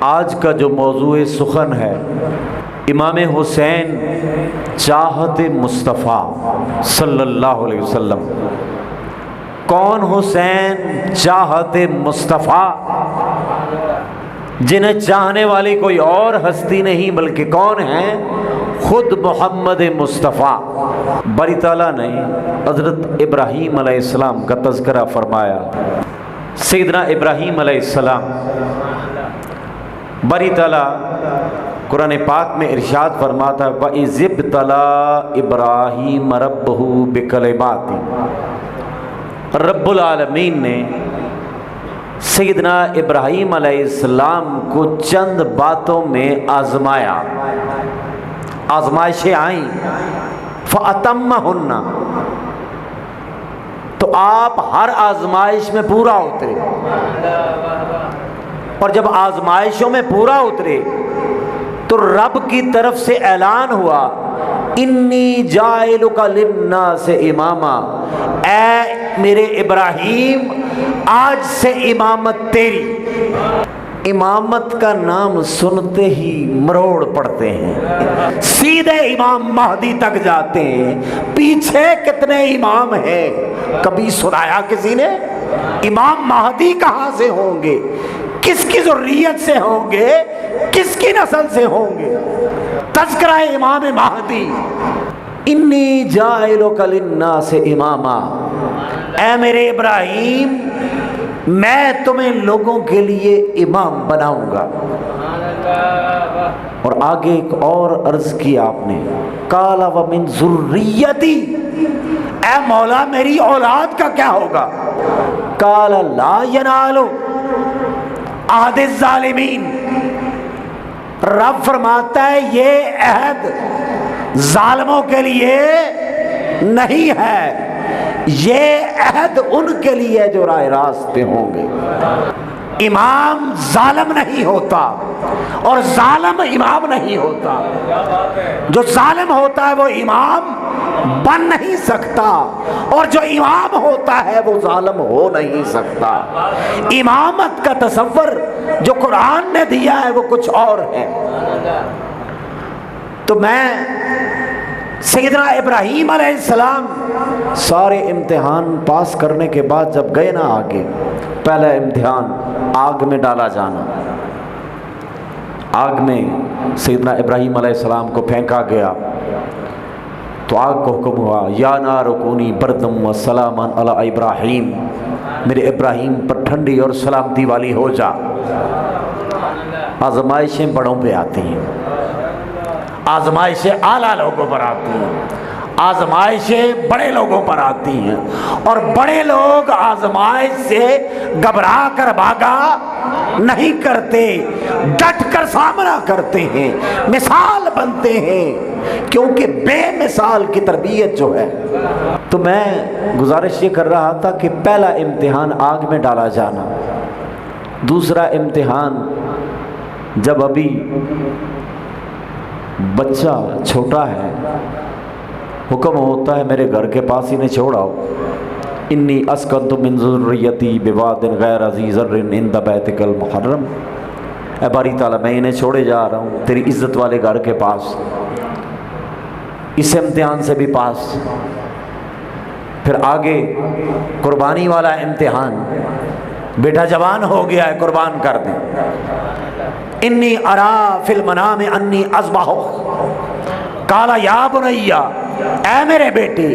آج کا جو موضوع سخن ہے امام حسین چاہت مصطفیٰ صلی اللہ علیہ وسلم۔ کون حسین چاہت مصطفیٰ؟ جنہیں چاہنے والی کوئی اور ہستی نہیں بلکہ کون ہیں؟ خود محمد مصطفیٰ۔ باری تعالیٰ نے حضرت ابراہیم علیہ السلام کا تذکرہ فرمایا۔ سیدنا ابراہیم علیہ السلام، باری تعالیٰ قرآن پاک میں ارشاد فرماتا ہے وَإِذِ ابْتَلَىٰ إِبْرَاهِيمَ رَبُّهُ بِكَلِمَاتٍ۔ رب العالمین نے سیدنا ابراہیم علیہ السلام کو چند باتوں میں آزمایا، آزمائشیں آئیں، فَأَتَمَّهُنَّ، تو آپ ہر آزمائش میں پورا اترے، اور جب آزمائشوں میں پورا اترے تو رب کی طرف سے اعلان ہوا انی جاعلک للناس اماما، اے میرے ابراہیم آج سے امامت تیری۔ امامت کا نام سنتے ہی مروڑ پڑتے ہیں، سیدھے امام مہدی تک جاتے ہیں۔ پیچھے کتنے امام ہیں کبھی سنایا کسی نے؟ امام مہدی کہاں سے ہوں گے، کس کی ذریت سے ہوں گے، کس کی نسل سے ہوں گے؟ تذکرہ امام مہدی، انی جاعلک للناس اماما، اے میرے ابراہیم میں تمہیں لوگوں کے لیے امام بناؤں گا۔ اور آگے ایک اور عرض کی آپ نے، قال ومن ذریتی، اے مولا میری اولاد کا کیا ہوگا؟ قال لا ینال عہد الظالمین، رب فرماتا ہے یہ عہد ظالموں کے لیے نہیں ہے، یہ عہد ان کے لیے جو راہ راست پہ ہوں گے۔ امام ظالم نہیں ہوتا اور ظالم امام نہیں ہوتا، جو ظالم ہوتا ہے وہ امام بن نہیں سکتا، اور جو امام ہوتا ہے وہ ظالم ہو نہیں سکتا۔ امامت کا تصور جو قرآن نے دیا ہے وہ کچھ اور ہے۔ تو میں سیدنا ابراہیم علیہ السلام سارے امتحان پاس کرنے کے بعد جب گئے نا آگے، پہلا امتحان آگ میں ڈالا جانا، آگ میں سیدنا ابراہیم علیہ السلام کو پھینکا گیا تو آگ کو حکم ہوا یا نار کونی بردم و سلاما علی ابراہیم، میرے ابراہیم پر ٹھنڈی اور سلامتی والی ہو جا۔ آزمائشیں بڑوں پہ آتی ہیں، آزمائشیں اعلیٰ لوگوں پر آتی ہیں، آزمائشیں بڑے لوگوں پر آتی ہیں، اور بڑے لوگ آزمائش سے گھبرا کر بھاگا نہیں کرتے، ڈٹ کر سامنا کرتے ہیں، مثال بنتے ہیں، کیونکہ بے مثال کی تربیت جو ہے۔ تو میں گزارش یہ کر رہا تھا کہ پہلا امتحان آگ میں ڈالا جانا، دوسرا امتحان جب ابھی بچہ چھوٹا ہے، حکم ہوتا ہے میرے گھر کے پاس ہی نہیں چھوڑاؤ، انی اسکنت من ذریتی بواد غیر ذی زرع عند بیتک المحرم، اے باری تعالیٰ میں انہیں چھوڑے جا رہا ہوں تیری عزت والے گھر کے پاس۔ اس امتحان سے بھی پاس۔ پھر آگے قربانی والا امتحان، بیٹا جوان ہو گیا ہے، قربان کر دیں۔ انی ارا فی المنام انی اذبحک، قال یا بنی، اے میرے بیٹے،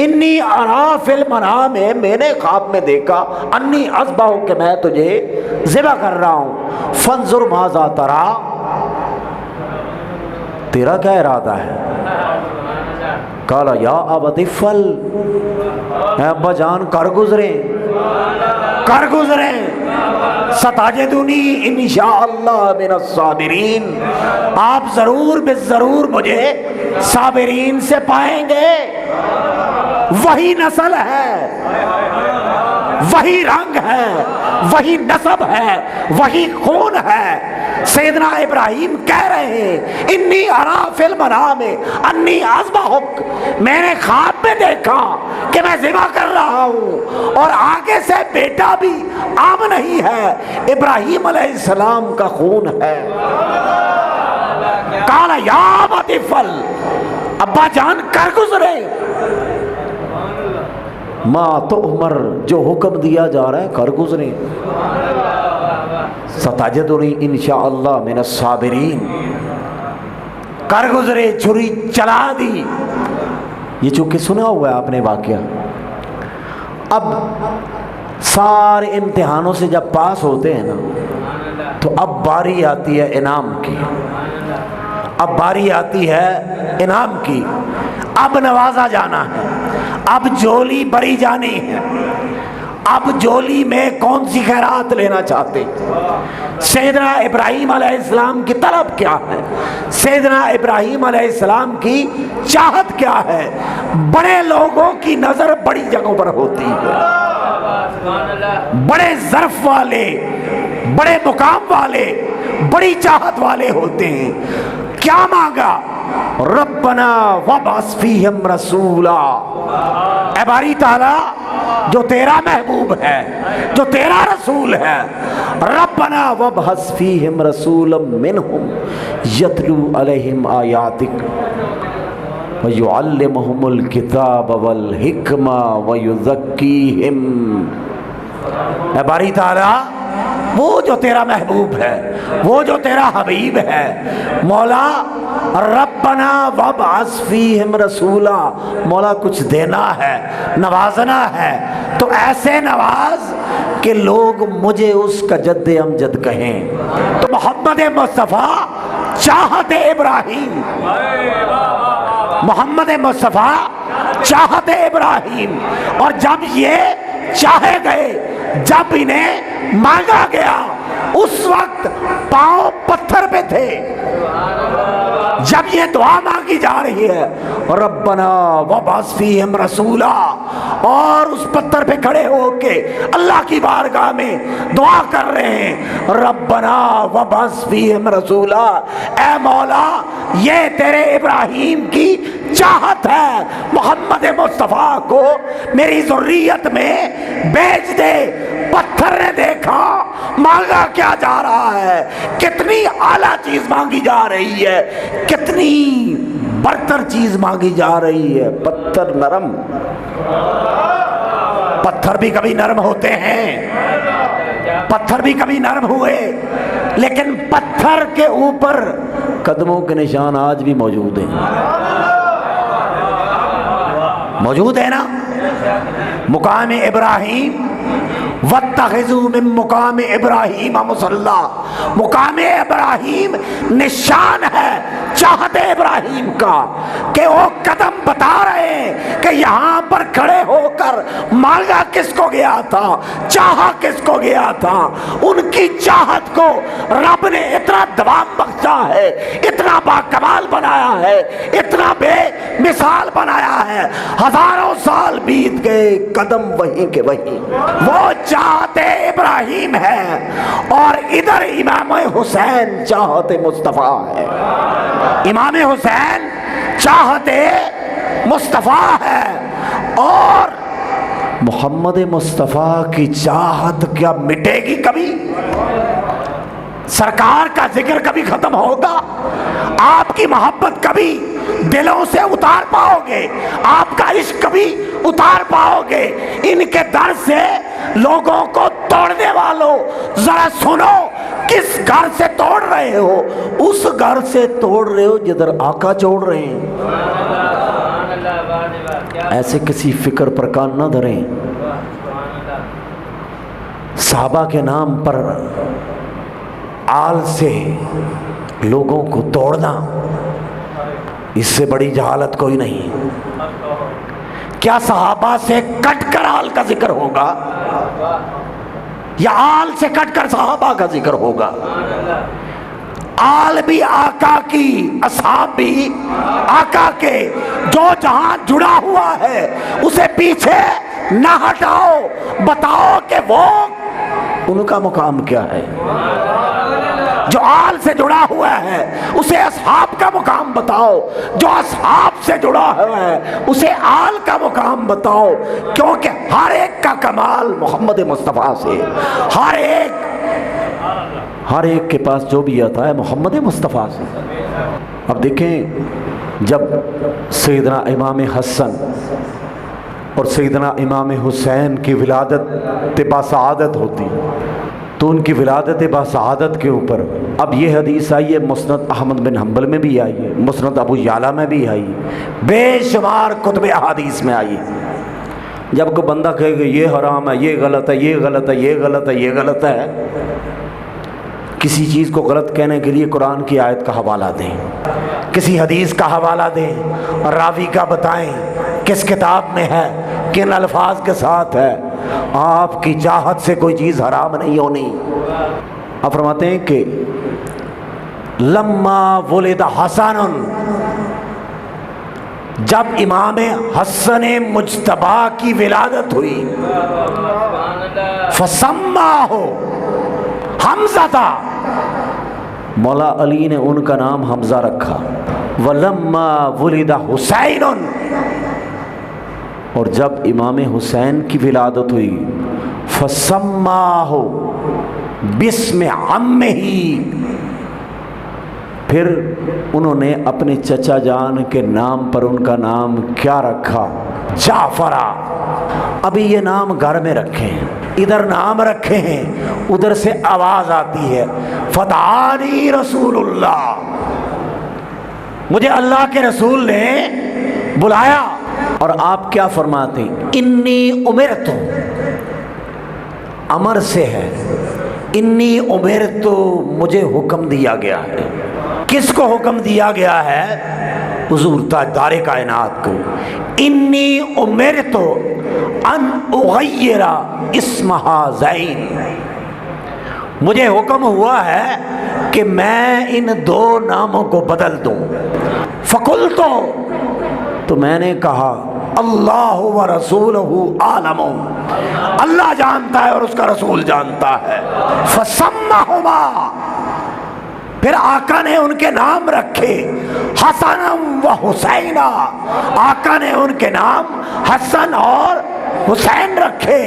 انی ارا فی المنام، میں نے خواب میں دیکھا، انی اذبحک، کہ میں تجھے ذبح کر رہا ہوں، فانظر ماذا تری، تیرا کیا ارادہ ہے؟ قال یا ابت افعل، اے ابا جان کر گزریں، کر گزریں، ستجدنی انشاءاللہ من الصابرین، آپ ضرور بالضرور مجھے صابرین سے پائیں گے۔ وہی نسل ہے، وہی رنگ ہے، وہی نسب ہے، وہی خون ہے، سیدنا ابراہیم کہہ رہے ہیں انی ارا فی المنام انی اذبحک، میں نے خواب میں دیکھا کہ میں ذبح کر رہا ہوں اور آگے سے بیٹا بھی عام نہیں ہے، ابراہیم علیہ السلام کا خون ہے۔ قال یا ابت افعل، ابا جان کر گزرے، ما تؤمر، جو حکم دیا جا رہا ہے کر گزرے، ستجدنی انشاءاللہ من الصابرین، کر گزرے، چھری چلا دی۔ یہ چونکہ سنا ہوا ہے آپ نے واقعہ۔ اب سارے امتحانوں سے جب پاس ہوتے ہیں نا تو اب باری آتی ہے انعام کی، اب باری آتی ہے انعام کی، اب نوازا جانا ہے، اب جولی بری جانی ہے، اب جولی میں کون سی خیرات لینا چاہتے؟ سیدنا ابراہیم علیہ السلام کی طلب کیا ہے؟ سیدنا ابراہیم علیہ السلام کی چاہت کیا ہے؟ بڑے لوگوں کی نظر بڑی جگہوں پر ہوتی ہے، بڑے ظرف والے، بڑے مقام والے، بڑی چاہت والے ہوتے ہیں۔ کیا مانگا؟ ربنا وابعث فیہم رسولا، اے باری تعالیٰ جو تیرا محبوب ہے، جو تیرا رسول ہے، ربنا وابعث فیہم رسولا منہم یتلو علیہم آیاتک ویعلمہم الکتاب والحکمہ ویزکیہم۔ اے باری تعالیٰ وہ جو تیرا محبوب ہے، وہ جو تیرا حبیب ہے، مولا ربنا وابعث فیہم رسولا، مولا کچھ دینا ہے، نوازنا ہے، تو ایسے نواز کہ لوگ مجھے اس کا جد امجد کہیں۔ تو محمد مصطفیٰ چاہت ابراہیم، محمد مصطفیٰ چاہت ابراہیم، اور جب یہ چاہے گئے، جب انہیں مانگا گیا، اس وقت پاؤں پتھر پہ تھے۔ جب یہ دعا مانگی جا رہی ہے ربنا وابعث فیہم رسولا، اور اس پتھر پہ کھڑے ہو کے اللہ کی بارگاہ میں دعا کر رہے ہیں ربنا وابعث فیہم رسولا، اے مولا یہ تیرے ابراہیم کی چاہت ہے، محمد مصطفیٰ کو میری ذریت میں بیچ دے۔ پتھر نے دیکھا مانگا کیا جا رہا ہے، کتنی اعلیٰ چیز مانگی جا رہی ہے، کتنی برتر چیز مانگی جا رہی ہے۔ پتھر نرم، پتھر بھی کبھی نرم ہوتے ہیں، پتھر بھی کبھی نرم ہوئے، لیکن پتھر کے اوپر قدموں کے نشان آج بھی موجود ہیں، موجود ہے نا۔ مقام ابراہیم وَاتَّخِذُوا مِن مقام ابراہیم مصلی، مقام ابراہیم نشان ہے چاہت ابراہیم کا، کہ وہ قدم بتا رہے ہیں کہ یہاں پر کھڑے ہو کر مانگا کس کو گیا تھا، چاہا کس کو گیا تھا۔ ان کی چاہت کو رب نے اتنا دوام بخشا ہے، اتنا باکمال بنایا ہے، اتنا بے مثال بنایا ہے، ہزاروں سال بیت گئے، قدم وہیں کے وہیں۔ وہ چاہت ابراہیم ہے، اور ادھر امام حسین چاہت مصطفیٰ ہے۔ امام حسین چاہت مصطفیٰ ہے، اور محمد مصطفیٰ کی چاہت کیا مٹے گی کبھی؟ سرکار کا ذکر کبھی ختم ہوگا؟ آپ کی محبت کبھی دلوں سے اتار پاؤ گے؟ آپ کا عشق کبھی اتار پاؤ گے؟ ان کے در سے لوگوں کو توڑنے والوں ذرا سنو، کس گھر سے توڑ رہے ہو؟ اس گھر سے توڑ رہے ہو جدھر آقا چھوڑ رہے ہیں۔ ایسے کسی فکر پر کان نہ دھریں۔ صحابہ کے نام پر آل سے لوگوں کو توڑنا، اس سے بڑی جہالت کوئی نہیں۔ کیا صحابہ سے کٹ کر آل کا ذکر ہوگا، یا آل سے کٹ کر صحابہ کا ذکر ہوگا؟ آل بھی آقا کی، اصحاب بھی آقا کے، جو جہاں جڑا ہوا ہے اسے پیچھے نہ ہٹاؤ، بتاؤ کہ وہ ان کا مقام کیا ہے۔ جو آل سے جڑا ہوا ہے اسے اصحاب کا مقام بتاؤ، جو اصحاب سے جڑا ہوا ہے اسے آل کا مقام بتاؤ، کیونکہ ہر ایک کا کمال محمد مصطفیٰ سے، ہر ایک کے پاس جو بھی آتا ہے محمد مصطفیٰ سے۔ اب دیکھیں، جب سیدنا امام حسن اور سیدنا امام حسین کی ولادت باسعادت ہوتی تو ان کی ولادت باسعادت کے اوپر اب یہ حدیث آئی ہے، مسند احمد بن حنبل میں بھی آئی ہے، مسند ابو یعلا میں بھی آئی ہے، بے شمار کتب احادیث میں آئی ہے۔ جب کوئی بندہ کہے گا یہ حرام ہے، یہ غلط ہے، یہ غلط ہے، یہ غلط ہے، یہ غلط ہے، کسی چیز کو غلط کہنے کے لیے قرآن کی آیت کا حوالہ دیں، کسی حدیث کا حوالہ دیں، اور راوی کا بتائیں کس کتاب میں ہے، کن الفاظ کے ساتھ ہے۔ آپ کی چاہت سے کوئی چیز حرام نہیں ہونی۔ آپ فرماتے ہیں کہ لما ولد حسن، جب امام حسن مجتبی کی ولادت ہوئی، فسماہ حمزہ تھا، مولا علی نے ان کا نام حمزہ رکھا۔ ولما ولد حسین، اور جب امام حسین کی ولادت ہوئی، فسماہ باسم عمہ، پھر انہوں نے اپنے چچا جان کے نام پر ان کا نام کیا رکھا؟ جعفرہ۔ ابھی یہ نام گھر میں رکھے ہیں، ادھر نام رکھے ہیں، ادھر سے آواز آتی ہے فدعانی رسول اللہ، مجھے اللہ کے رسول نے بلایا۔ اور آپ کیا فرماتے ہیں؟ انی امرت، امر سے ہے، انی امرت، مجھے حکم دیا گیا ہے۔ کس کو حکم دیا گیا ہے؟ حضور تاجدار کائنات کو۔ انی امرت ان اغیر اسمہا زین، مجھے حکم ہوا ہے کہ میں ان دو ناموں کو بدل دوں۔ فقلت، تو میں نے کہا اللہ و رسولہ عالم، اللہ جانتا ہے اور اس کا رسول جانتا ہے۔ فسمہما، پھر آقا نے ان کے نام رکھے حسن و حسین، آقا نے ان کے نام حسن اور حسین رکھے،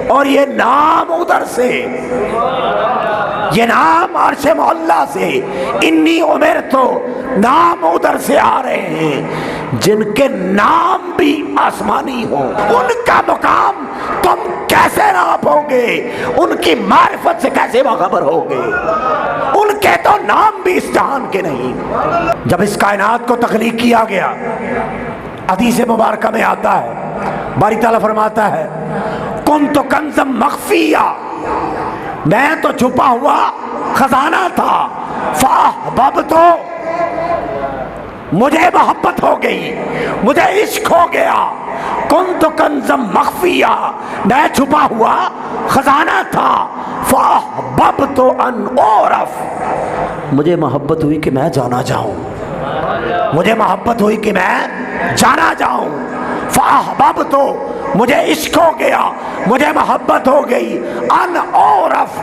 اور یہ نام ادھر سے، یہ نام عرش معلیٰ سے، انی امرتو نام ادھر سے آ رہے ہیں، جن کے نام بھی آسمانی ہوں، ان کا مقام تم کیسے ناپو گے؟ ان کی معرفت سے کیسے باخبر ہوگے؟ ان کے تو نام بھی اس جہان کے نہیں۔ جب اس کائنات کو تخلیق کیا گیا، حدیث مبارکہ میں آتا ہے، باری تعالیٰ فرماتا ہے کنت کنزا مخفیہ، میں تو چھپا ہوا خزانہ تھا، فاحببت، مجھے محبت ہو گئی، مجھے عشق ہو گیا۔ کنت کنزا مخفیہ، میں چھپا ہوا خزانہ تھا، فاحببت ان اعرف، مجھے محبت ہوئی کہ میں جانا جاؤں، مجھے محبت ہوئی کہ میں جانا جاؤں۔ فاحببت، مجھے عشق ہو گیا، مجھے محبت ہو گئی، ان اعرف،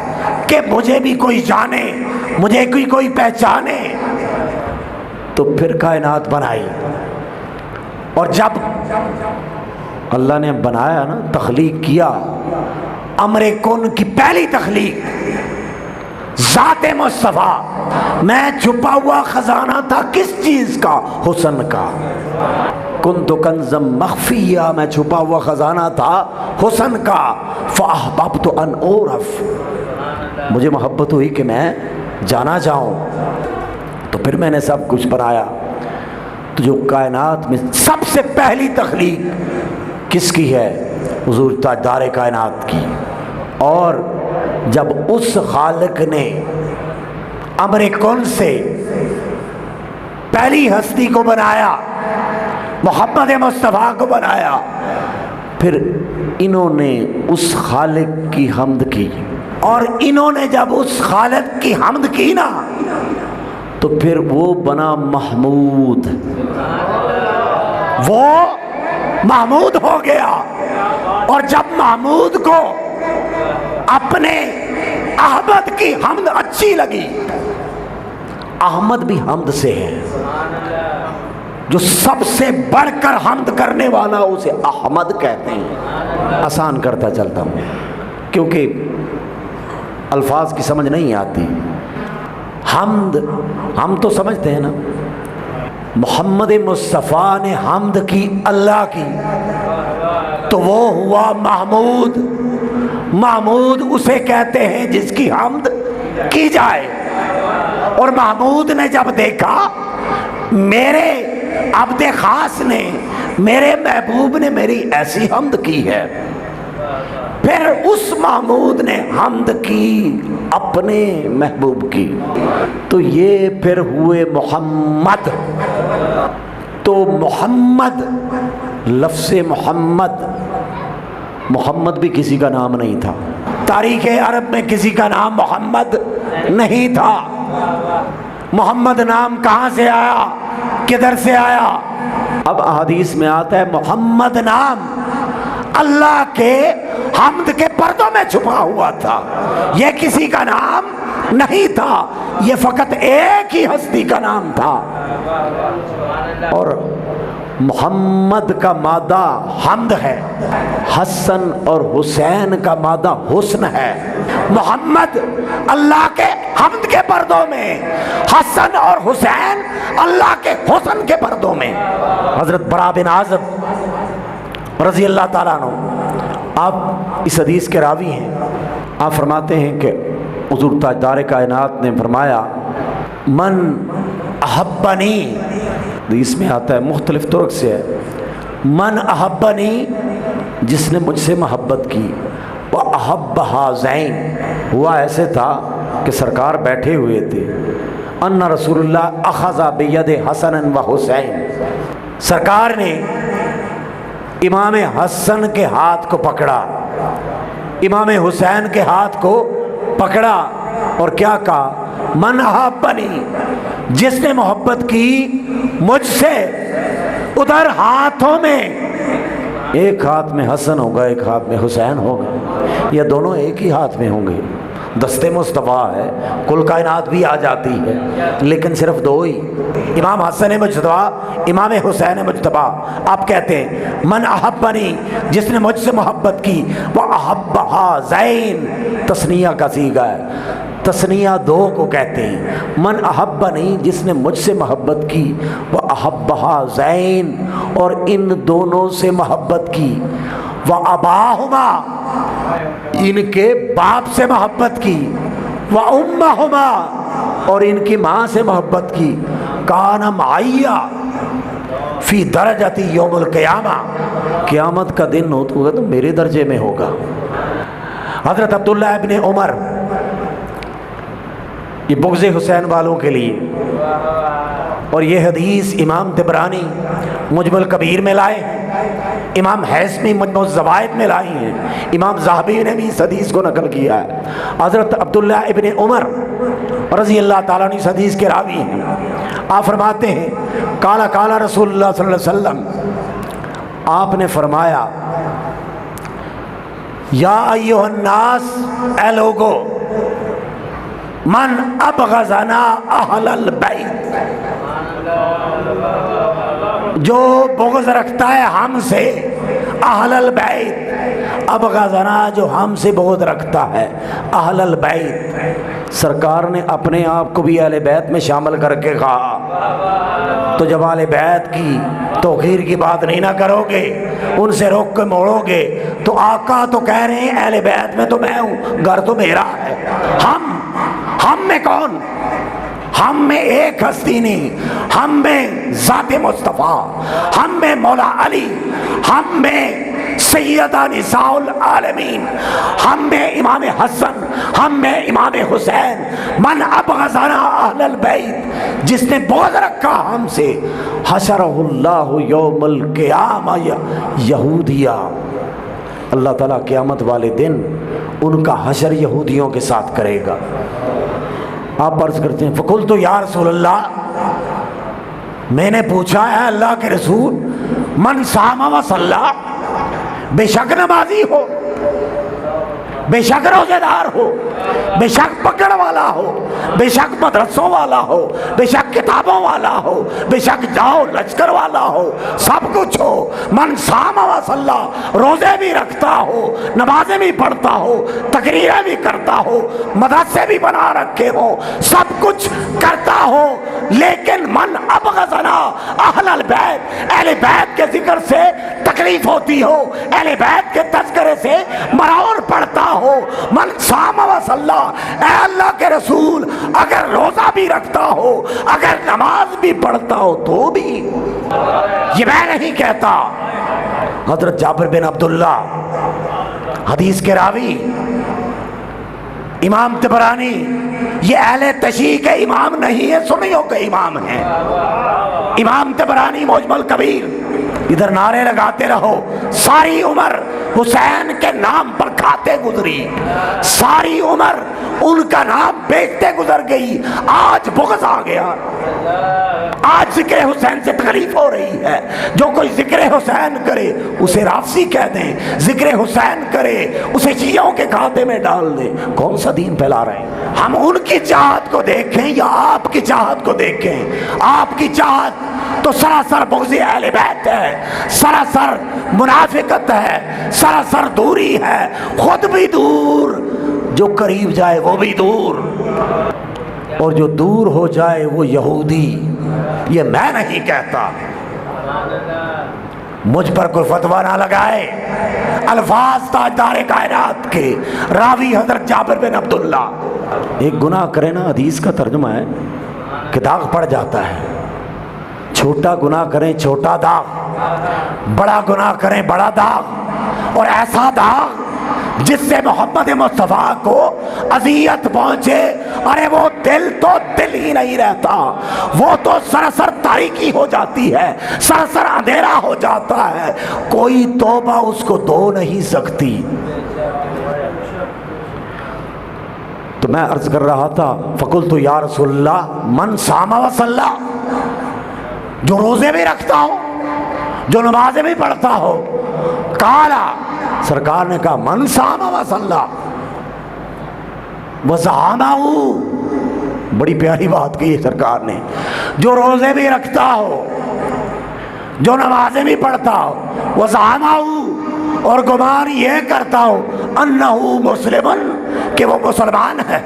کہ مجھے بھی کوئی جانے، مجھے کوئی پہچانے۔ تو پھر کائنات بنائی، اور جب اللہ نے بنایا نا، تخلیق کیا، امر کن کی پہلی تخلیق ذات مصطفیٰ، میں چھپا ہوا خزانہ تھا کس چیز کا؟ حسن کا۔ کنت کنزا مخفیہ، میں چھپا ہوا خزانہ تھا حسن کا، فاحببت ان اعرف، مجھے محبت ہوئی کہ میں جانا جاؤں۔ تو پھر میں نے سب کچھ بنایا۔ تو جو کائنات میں سب سے پہلی تخلیق کس کی ہے؟ حضور تاجدار کائنات کی۔ اور جب اس خالق نے امر کن سے پہلی ہستی کو بنایا، محمد مصطفیٰ کو بنایا، پھر انہوں نے اس خالق کی حمد کی، اور انہوں نے جب اس خالق کی حمد کی نا، تو پھر وہ بنا محمود، وہ محمود ہو گیا۔ اور جب محمود کو اپنے احمد کی حمد اچھی لگی، احمد بھی حمد سے ہے، جو سب سے بڑھ کر حمد کرنے والا اسے احمد کہتے ہیں۔ آسان کرتا چلتا ہوں کیونکہ الفاظ کی سمجھ نہیں آتی۔ حمد ہم تو سمجھتے ہیں نا، محمد مصطفیٰ نے حمد کی اللہ کی تو وہ ہوا محمود۔ محمود اسے کہتے ہیں جس کی حمد کی جائے، اور محمود نے جب دیکھا میرے عبد خاص نے، میرے محبوب نے میری ایسی حمد کی ہے، پھر اس محمود نے حمد کی اپنے محبوب کی، تو یہ پھر ہوئے محمد۔ تو محمد، لفظ محمد، محمد بھی کسی کا نام نہیں تھا، تاریخ عرب میں کسی کا نام محمد نہیں تھا۔ محمد نام کہاں سے آیا، کدھر سے آیا؟ اب احادیث میں آتا ہے محمد نام اللہ کے حمد کے پردوں میں چھپا ہوا تھا، یہ کسی کا نام نہیں تھا، یہ فقط ایک ہی ہستی کا نام تھا۔ اور محمد کا مادہ حمد ہے، حسن اور حسین کا مادہ حسن ہے۔ محمد اللہ کے حمد کے پردوں میں، حسن اور حسین اللہ کے حسن کے پردوں میں۔ حضرت براء بن عازب رضی اللہ تعالیٰ عنہ، آپ اس حدیث کے راوی ہیں، آپ فرماتے ہیں کہ حضور تاجدار کائنات نے فرمایا من احبنی، حدیث میں آتا ہے مختلف طرق سے ہے، من احبنی، جس نے مجھ سے محبت کی، وَأَحَبَّ هَذَيْنِ، ہوا ایسے تھا کہ سرکار بیٹھے ہوئے تھے، ان رسول اللہ اخذ بید حسن و حسین، سرکار نے امام حسن کے ہاتھ کو پکڑا، امام حسین کے ہاتھ کو پکڑا، اور کیا کہا من احبنی، جس نے محبت کی مجھ سے، ادھر ہاتھوں میں ایک ہاتھ میں حسن ہوگا، ایک ہاتھ میں حسین ہوگا، یا دونوں ایک ہی ہاتھ میں ہوں گے، دستے مصطفیٰ ہے، کل کائنات بھی آ جاتی ہے، لیکن صرف دو ہی، امام حسن مجتبی، امام حسین مجتبی۔ آپ کہتے ہیں من احبنی، جس نے مجھ سے محبت کی، وَأَحَبَّ هَذَيْنِ، تثنیہ کا صیغہ ہے، تثنیہ دو کو کہتے ہیں، من احبنی، جس نے مجھ سے محبت کی، وَأَحَبَّ هَذَيْنِ، اور ان دونوں سے محبت کی، وَأَبَاهُمَا، ان کے باپ سے محبت کی، وَأُمَّهُمَا، اور ان کی ماں سے محبت کی، کان معیّا فی درجۃ یوم القیامہ، قیامت کا دن ہوگا تو میرے درجے میں ہوگا۔ حضرت عبداللہ ابن عمر، یہ بغض حسین والوں کے لیے، اور یہ حدیث امام طبرانی مجمل کبیر میں لائے ہیں، امام حیثمی مجمع الزوائد میں لائی ہیں، امام ذہبی نے بھی اس حدیث کو نقل کیا ہے۔ حضرت عبداللہ ابن عمر رضی اللہ تعالیٰ عنہ اس حدیث کے راوی ہیں، آپ فرماتے ہیں قال قال رسول اللہ صلی اللہ علیہ وسلم، آپ نے فرمایا یا ایھا الناس، اے لوگو، من ابغضنا اہل البیت، جو بغض رکھتا ہے ہم سے، اہل البیت، ابغضنا، جو ہم سے بغض رکھتا ہے، اہل البیت، سرکار نے اپنے آپ کو بھی اہل بیت میں شامل کر کے کہا، تو جب اہل بیت کی توقیر کی بات نہیں نہ کرو گے، ان سے روک کے موڑو گے، تو آقا تو کہہ رہے ہیں اہل بیت میں تو میں ہوں، گھر تو میرا ہے، ہم میں کون؟ ہم میں ایک ہستی نہیں، ہم میں ذات مصطفیٰ، ہم میں مولا علی، ہم میں سیدہ نساء العالمین، ہم میں امام حسن، ہم میں امام حسین، من ابغضنا اہل البیت، جس نے بغض رکھا ہم سے، حشرہ اللہ یوم القیامہ یہودیہ، اللہ تعالیٰ قیامت والے دن ان کا حشر یہودیوں کے ساتھ کرے گا۔ آپ عرض کرتے ہیں فقلت یا رسول اللہ، میں نے پوچھا ہے اللہ کے رسول، من صام و صلی، بے شک نمازی ہو، بے شک روزے دار ہو، بے شک پکڑ والا ہو، بے شک مدرسوں والا ہو، بے شک کتابوں والا ہو، بے شک جاؤ لشکر والا ہو، سب کچھ ہو، من صام و صلی، روزے بھی رکھتا ہو، نمازیں بھی پڑھتا ہو، تقریریں بھی کرتا ہو، مدرسے بھی بنا رکھے ہو، سب کچھ کرتا ہو، لیکن من ابغضنا اہل البیت، اہل بیت کے ذکر سے تکلیف ہوتی ہو، اہل بیت کے تذکرے سے مرور پڑتا ہو، من صام و صلی، اے اللہ کے رسول اگر روزہ بھی رکھتا ہو، اگر نماز بھی پڑھتا ہو تو بھی، یہ میں نہیں کہتا، حضرت جابر بن عبداللہ حدیث کے راوی، امام طبرانی، یہ اہل تشیع کے امام نہیں ہے، سنیوں کے امام ہیں، امام طبرانی معجم الکبیر، ادھر نعرے لگاتے رہو، ساری عمر حسین کے نام پر کھاتے گزری، ساری عمر ان کا نام بیچتے گزر گئی، آج بغض آ گیا، آج ذکر حسین سے تکلیف ہو رہی ہے، جو کوئی ذکر حسین کرے اسے رافضی کہہ دیں، ذکر حسین کرے اسے شیعوں کے کھاتے میں ڈال دیں، کون سا دین پھیلا رہے ہیں؟ ہم ان کی چاہت کو دیکھیں یا آپ کی چاہت کو دیکھیں؟ آپ کی چاہت تو سراسر بغض اہل بیت ہے، سراسر منافقت ہے، سراسر دوری ہے، خود بھی دور، جو قریب جائے وہ بھی دور، اور جو دور ہو جائے وہ یہودی، یہ میں نہیں کہتا، مجھ پر کوئی فتویٰ نہ لگائے، الفاظ تاجدار کائنات کے، راوی حضرت جابر بن عبداللہ۔ ایک گناہ کرے نا، حدیث کا ترجمہ ہے کہ داغ پڑ جاتا ہے، چھوٹا گناہ کریں چھوٹا داغ، بڑا گناہ کریں بڑا داغ، اور ایسا داغ جس سے محمد مصطفیٰ کو اذیت پہنچے، ارے وہ دل تو دل ہی نہیں رہتا، وہ تو سراسر تاریکی ہو جاتی ہے، سراسر اندھیرا ہو جاتا ہے، کوئی توبہ اس کو دھو نہیں سکتی۔ تو میں عرض کر رہا تھا، فقلت یا رسول اللہ من صام و صلی، جو روزے بھی رکھتا ہو، جو نمازیں بھی پڑھتا ہو، کالا، سرکار نے کہا من صام و صلی وزعمہ، بڑی پیاری بات کی ہے سرکار نے، جو روزے بھی رکھتا ہو، جو نمازیں بھی پڑھتا ہو، وزعمہ، اور گمان یہ کرتا ہو، انہو مسلمن، کہ وہ مسلمان ہے،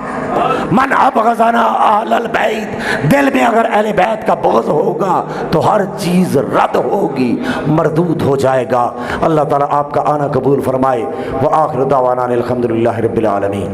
من ابغضنا اہل البیت، دل میں اگر اہل بیت کا بغض ہوگا تو ہر چیز رد ہوگی، مردود ہو جائے گا۔ اللہ تعالیٰ آپ کا آنا قبول فرمائے۔ وآخر دعوانا الحمدللہ رب العالمین۔